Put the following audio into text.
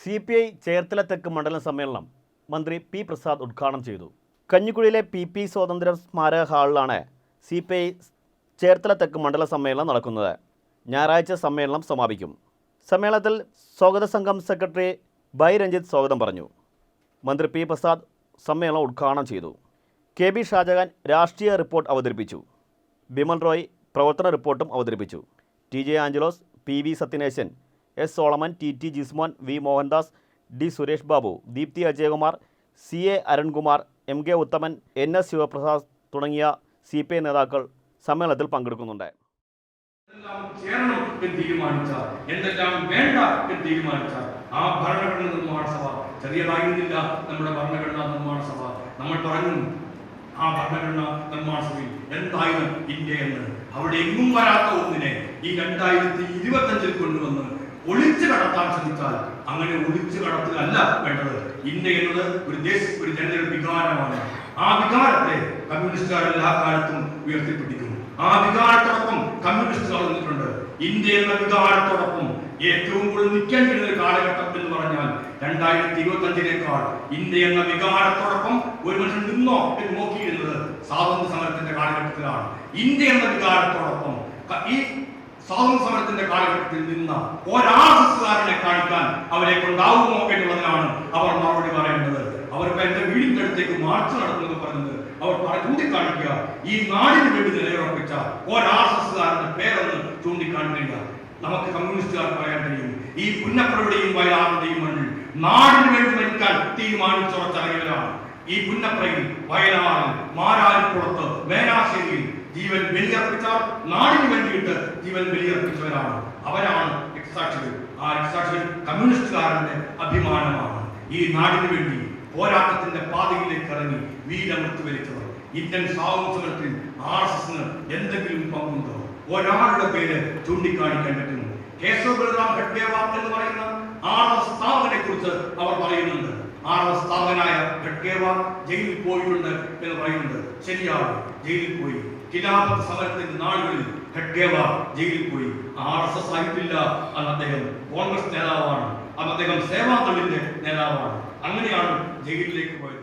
CPI Cherthala തെക്ക് മണ്ഡലം സമ്മേളനം മന്ത്രി പി പ്രസാദ് ഉദ്ഘാടനം ചെയ്തു. കഞ്ഞിക്കുഴിയിലെ PP സ്വാതന്ത്ര്യ സ്മാരക ഹാളിലാണ് CPI ചേർത്തല തെക്ക് മണ്ഡല സമ്മേളനം നടക്കുന്നത്. ഞായറാഴ്ച സമ്മേളനം സമാപിക്കും. സമ്മേളനത്തിൽ സ്വാഗത സംഘം സെക്രട്ടറി ബൈ രഞ്ജിത്ത് സ്വാഗതം പറഞ്ഞു. മന്ത്രി പി പ്രസാദ് സമ്മേളനം ഉദ്ഘാടനം ചെയ്തു. KB ഷാജഹാൻ രാഷ്ട്രീയ റിപ്പോർട്ട് അവതരിപ്പിച്ചു. ബിമൽ റോയ് പ്രവർത്തന റിപ്പോർട്ടും അവതരിപ്പിച്ചു. TJ Angelos, PV Sathyaneshan, S Solomon, TT Jismon, V Mohandas, D Suresh Babu, Deepthi Ajayakumar, CA Arunkumar, MK Uthaman, NS Sivaprasad തുടങ്ങിയ CPI നേതാക്കൾ സമ്മേളനത്തിൽ പങ്കെടുക്കുന്നുണ്ട്. ആ ഭരണഘടന നിർമ്മാണ സഭ ചെറിയതായിരുന്നില്ല. നമ്മുടെ ഭരണഘടനാ നിർമ്മാണ സഭ നമ്മൾ പറഞ്ഞു, ആ ഭരണഘടനാ നിർമ്മാണ സഭയിൽ എന്തായാലും ഇന്ത്യ എന്ന് അവിടെ എങ്ങും വരാത്ത ഒന്നിനെ ഈ 2025 കൊണ്ടുവന്ന് ഒളിച്ചു കടത്താൻ ശ്രമിച്ചാൽ അങ്ങനെ ഒളിച്ചു കടത്തുകയല്ല വേണ്ടത്. ഇന്ത്യ എന്നത് ഒരു ജനതയുടെ വികാരമാണ്. ആ വികാരത്തെ കമ്മ്യൂണിസ്റ്റുകാർ എല്ലാ കാലത്തും ഉയർത്തിപ്പിടിക്കും. ആ വികാരത്തോടൊപ്പം കമ്മ്യൂണിസ്റ്റുകാർ നിന്നിട്ടുണ്ട്. ഇന്ത്യ എന്ന വികാരത്തോടൊപ്പം ഏറ്റവും കൂടുതൽ നിൽക്കേണ്ട ഒരു കാലഘട്ടം എന്ന് പറഞ്ഞാൽ 2025 ഇന്ത്യ എന്ന വികാരത്തോടൊപ്പം ഒരു മനുഷ്യൻ നിന്നോ എന്ന് നോക്കിയിരുന്നത് സ്വാതന്ത്ര്യ സമരത്തിന്റെ കാലഘട്ടത്തിലാണ്. ഇന്ത്യ എന്ന വികാരത്തോടൊപ്പം ഈ സ്വാതന്ത്ര്യ സമരത്തിന്റെ കാലഘട്ടത്തിൽ നിന്ന ഒരാൾക്കാരനെ കാണിക്കാൻ അവരെ കൊണ്ടാവുമോ എന്നുള്ളതിനാണ് അവർ മറുപടി പറയേണ്ടത്. അവർക്ക് എന്റെ വീടിന്റെ അടുത്തേക്ക് മാർച്ച് നടത്തുന്നത് പറഞ്ഞത് അവർ ചൂണ്ടിക്കാണിക്കുക. ഈ നാടിന് വേണ്ടി നിലയുറപ്പിച്ച ഒരാൾക്കാരന്റെ പേരൊന്ന് ചൂണ്ടിക്കാണിക്കുക. നമുക്ക് കമ്മ്യൂണിസ്റ്റുകാർ പറയാൻ കഴിയും, ഈ പുന്നപ്രയുടെയും വയലാറിന്റെയും മണ്ണിൽ നാടിന് വേണ്ടി മരിക്കാൻ തീരുമാനിച്ചുറച്ചിറങ്ങിയവരാണ്. ഈ പുന്നപ്രയിൽ, വയലാറിൽ, മാരാരിക്കുളത്ത്, മേനാശ്ശേരിയിൽ ജീവൻ ബലിയർപ്പിച്ചാൽ നാടിന് വേണ്ടിയിട്ട് ജീവൻ ബലിയർപ്പിച്ചവരാണ്. അവരാണ് രക്തസാക്ഷികൾ. ആ രക്തസാക്ഷികൾ കമ്മ്യൂണിസ്റ്റുകാരന്റെ അഭിമാനമാണ്. ഈ നാടിന് വേണ്ടി പോരാട്ടത്തിന്റെ പാതയിലേക്ക് ഇറങ്ങി വീരമൃത്യു വരിച്ചവർ. ഇന്ത്യൻ സ്വാതന്ത്ര്യത്തിൽ RSSന് എന്തെങ്കിലും പങ്കുണ്ടോ? ഒരാളുടെ പേര് ചൂണ്ടിക്കാണിക്കാൻ പറ്റുന്നു. കേശവ ബലറാം ഖഡ്ഗേവാർ എന്ന് പറയുന്ന RSS സ്ഥാപകനെ കുറിച്ച് അവർ പറയുന്നുണ്ട്. RSS സ്ഥാപകനായ ഖഡ്ഗേവാർ ജയിലിൽ പോയിട്ടുണ്ട് എന്ന് പറയുന്നുണ്ട്. ശരിയാണ്, ജയിലിൽ പോയി. ഖിലാഫത്ത് സമരത്തിന്റെ നാളുകളിൽ ഖഡ്ഗേവാർ ജയിലിൽ പോയി. RSS ആയിട്ടില്ല. അന്ന് അദ്ദേഹം കോൺഗ്രസ് നേതാവാണ്. അന്ന് അദ്ദേഹം സേവാദളിന്റെ നേതാവാണ്. അങ്ങനെയാണ് ജയിലിലേക്ക് പോയത്.